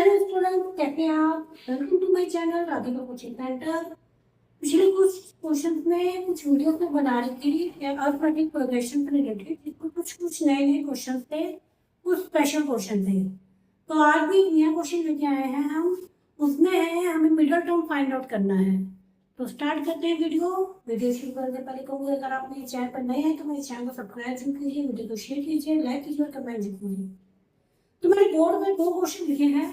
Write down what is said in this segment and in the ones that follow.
Hello student, कैसे हैं आप? Welcome to my channel Radhika coaching centre. पिछले कुछ क्वेश्चंस में कुछ वीडियो में बना रही थी अर्थमेटिक प्रोग्रेशन से रिलेटेड, जिसमें कुछ कुछ नए नए क्वेश्चन थे, कुछ स्पेशल क्वेश्चन थे। तो आज भी एक नया क्वेश्चन लेके आए हैं हम। उसमें है हमें मिडल टर्म फाइंड आउट करना है। तो स्टार्ट करते हैं वीडियो शुरू करने से पहले कहूँगी, अगर आप मेरे चैनल पर नए हैं तो मेरे चैनल को सब्सक्राइब जरूर कीजिए, वीडियो को शेयर कीजिए, लाइक कीजिए और कमेंट जरूर कीजिए। तो मैंने बोर्ड में 2 क्वेश्चन लिखे हैं।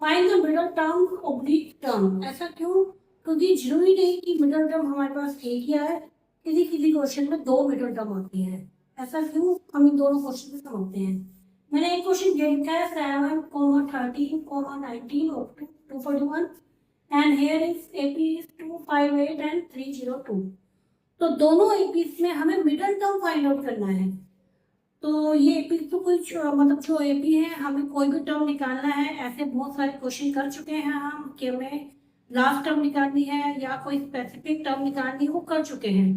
Find the middle term oblique term. ऐसा क्यों? क्योंकि जरूरी नहीं कि मिडल टर्म हमारे पास एक ही है, किसी किसी क्वेश्चन में 2 मिडल टर्म होती है। ऐसा क्यों, हम इन दोनों क्वेश्चन को समझते हैं। मैंने एक क्वेश्चन ये लिखा है 7, 13, 19 up to 241 and here is AP is 258 and 302। तो दोनों एपीज में हमें मिडल टर्म फाइंड आउट करना है। तो ये एपी तो कुछ मतलब जो एपी है, हमें कोई भी टर्म निकालना है। ऐसे बहुत सारे क्वेश्चन कर चुके हैं हम कि हमें लास्ट टर्म निकालनी है या कोई स्पेसिफिक टर्म निकालनी है, वो कर चुके हैं।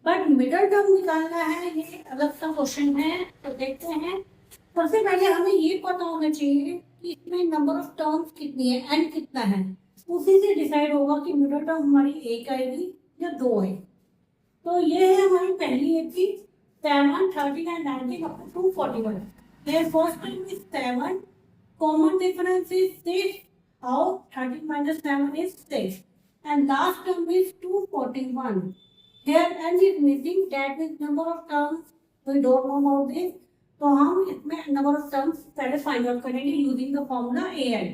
बट मिडल टर्म निकालना है, ये अलग सा क्वेश्चन है। तो देखते हैं। सबसे पहले हमें ये पता होना चाहिए कि इसमें नंबर ऑफ टर्म्स कितनी है, एन कितना है। उसी से डिसाइड होगा कि मिडल टर्म हमारी एक आएगी या 2 है। तो ये है हमारी पहली AP 7, 13 and 19 up to 241. Their first term is 7. Common difference is 6. How? 13 minus 7 is 6. And last term is 241. Here n is missing. That means number of terms we don't know about this. तो हम इसमें number of terms पहले find out करेंगे using the formula AI.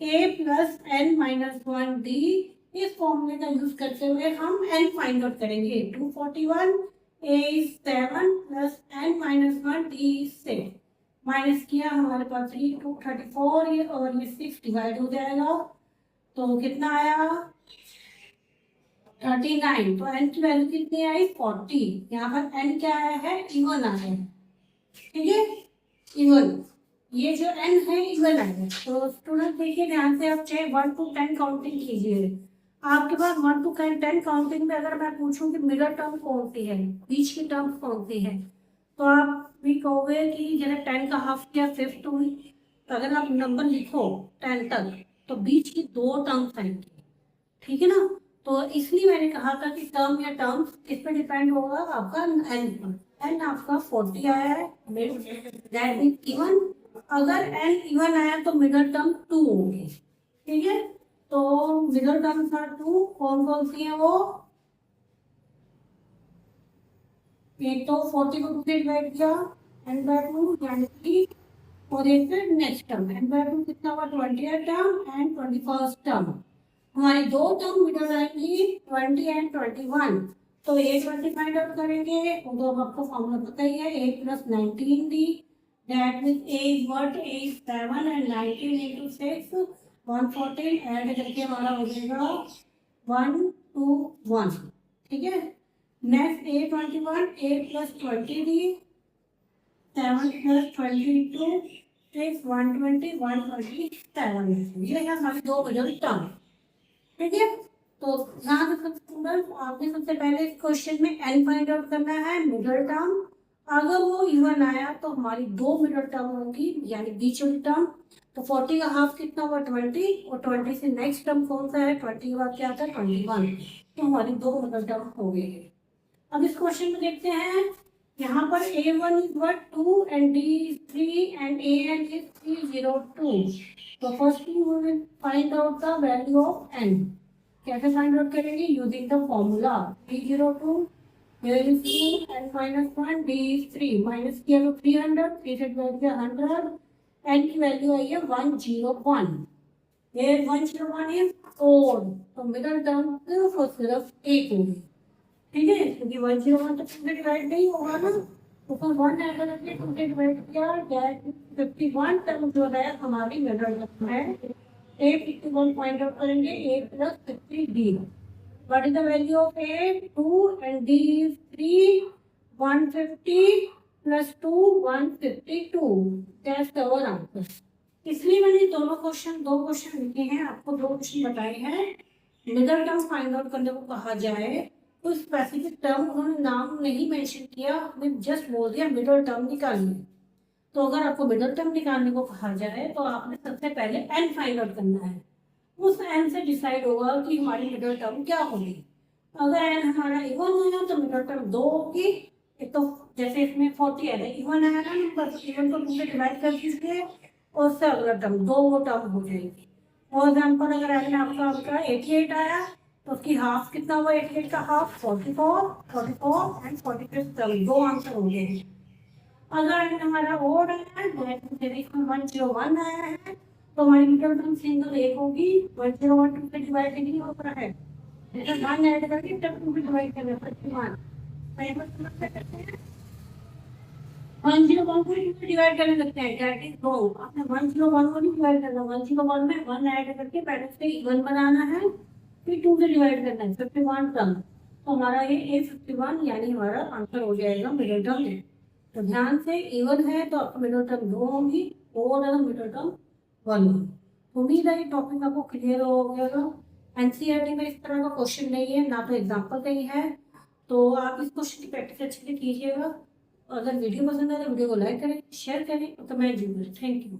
A plus n minus 1 d। इस फॉर्मूले का use करते हुए हम n फाइंड आउट करेंगे। 241 a is 7 plus n minus 1 d is 6। Minus किया हमारे पास 3 2 34 ये और ये 6 डिवाइड हो जाएगा। तो कितना आया? 39। तो n की वैल्यू कितनी आई? 40। यहाँ पर n क्या आया है? इवन आया है। ठीक है, इवन। ये जो n है इवन आया। तो स्टूडेंट देखिए ध्यान से, आप चाहे 1 to 10 काउंटिंग कीजिए। आपके पास 1 to 10 काउंटिंग में अगर मैं पूछूं कि मिडल टर्म कौन सी है, बीच की टर्म कौन सी है, तो आप भी कहोगे कि जैसे 10 का हाफ किया 5 हुई। तो अगर आप नंबर लिखो 10 तक तो बीच की 2 टर्म्स आएंगी। ठीक है ना? तो इसलिए मैंने कहा था कि टर्म या टर्म्स किस पे डिपेंड होगा? आपका एन पर। एन आपका 40 आया है, दैट मीन इवन। अगर एन इवन आया तो मिडल टर्म 2 होंगे। ठीक है, तो मिडल टर्म्स आर 2। कौन कौन सी है वो? एक तो 40 को 2 से डिवाइड किया एन बाय 2, यानी कि और एक नेक्स्ट टर्म एन बाय 2 कितना हुआ? 20th term and 21st term. हमारी 2 टर्म मिडल आएंगी 20 एंड 21। तो ए 20 फाइंड आउट करेंगे। तो आपको फॉर्मूला पता ही है, a plus 19 D. That means a is what? a is 7 and 19 into 6 114। Add करके हमारा हो जाएगा 1 2 1। ठीक है, next a 21 a plus 20 D 7 plus 22 6 120 127। ये है हमारी 2 मिडल टर्म। ठीक है, तो यहाँ से स्टूडेंट आपने सबसे पहले क्वेश्चन में एन फाइंड आउट करना है, मिडल टर्म। अगर वो इवन आया तो हमारी 2 मिडल टर्म होंगी, यानी बीच वाली टर्म। तो 40 का हाफ कितना हुआ? 20। और 20 से नेक्स्ट टर्म कौन सा है? 20 के बाद क्या आता है? 21। तो हमारी 2 मिडल टर्म हो गई है। अब इस क्वेश्चन में देखते हैं। यहाँ पर a1 is what? 2 and d is 3 and an is 302। तो first we will find out the value of n। कैसे फाइंड आउट करेंगे? Using the formula 302 here is 2 n minus 1 d is 3। Minus किया तो 300, 3 से डिवाइड किया 100, n की value आई है 101। here 101 is 4। तो मिडल टर्म सिर्फ और सिर्फ एक होगी। ठीक है, क्योंकि 101 तो 2 से डिवाइड नहीं होगा ना। तो फिर 1 ऐड करके 2 से डिवाइड किया, दैट 51 टर्म जो है हमारी मिडल टर्म है। a 51 पॉइंट आउट करेंगे, a plus 50 d। What is the value of a? 2 and d is 3 150 plus 2 152। That's our answer. इसलिए मैंने दो क्वेश्चन लिखे हैं, आपको 2 क्वेश्चन बताए हैं। मिडल टर्म फाइंड आउट करने को कहा जाए तो स्पेसिफिक टर्म उन्होंने नाम नहीं मेंशन किया, हमने जस्ट बोल दिया मिडल टर्म निकालिए। तो अगर आपको मिडल टर्म निकालने को कहा जाए तो आपने सबसे पहले एन फाइंड आउट करना है। उस एन से डिसाइड होगा कि हमारी मिडल टर्म क्या होगी। अगर एन हमारा इवन है तो मिडल टर्म 2 होगी। एक तो जैसे इसमें 40 है, इवन आया ना नंबर, तो इवन को 2 से डिवाइड कर दीजिए और उससे अगला टर्म 2 टर्म हो जाएगी। फॉर एग्जाम्पल अगर एन आपका 88 आया तो उसकी हाफ कितना हुआ, 88 का हाफ 44 एंड 46 टर्म, 2 आंसर हो गए। अगर हमारा ओड है, 101 आया है तो हमारी मिडल टर्म सिंगल एक होगी। 101 2 से डिवाइड नहीं हो रहा है, जैसे 1 ऐड करके तब 2 से डिवाइड करना पड़ेगा। 101 को 2 से डिवाइड करने लगते हैं, दैट इज रॉन्ग। आपने 101 को नहीं डिवाइड करना, 101 में 1 ऐड करके पहले से 1 बनाना है, फिर 2 से डिवाइड करना है, 51 टर्म। तो हमारा ये A51 यानी हमारा आंसर हो जाएगा मिडल टर्म में। तो ध्यान से, इवन है तो आपको मिडल टर्म 2 होगी, ओड है मिडल टर्म 1 होगी। उम्मीद है ये टॉपिक आपको क्लियर हो गया। एनसीईआरटी में इस तरह का क्वेश्चन नहीं है, ना तो एग्जाम्पल कहीं है, तो आप इस क्वेश्चन की प्रैक्टिस अच्छे से कीजिएगा। अगर वीडियो पसंद आए तो वीडियो को लाइक करें, शेयर करें और कमेंट जरूर करें। Thank you.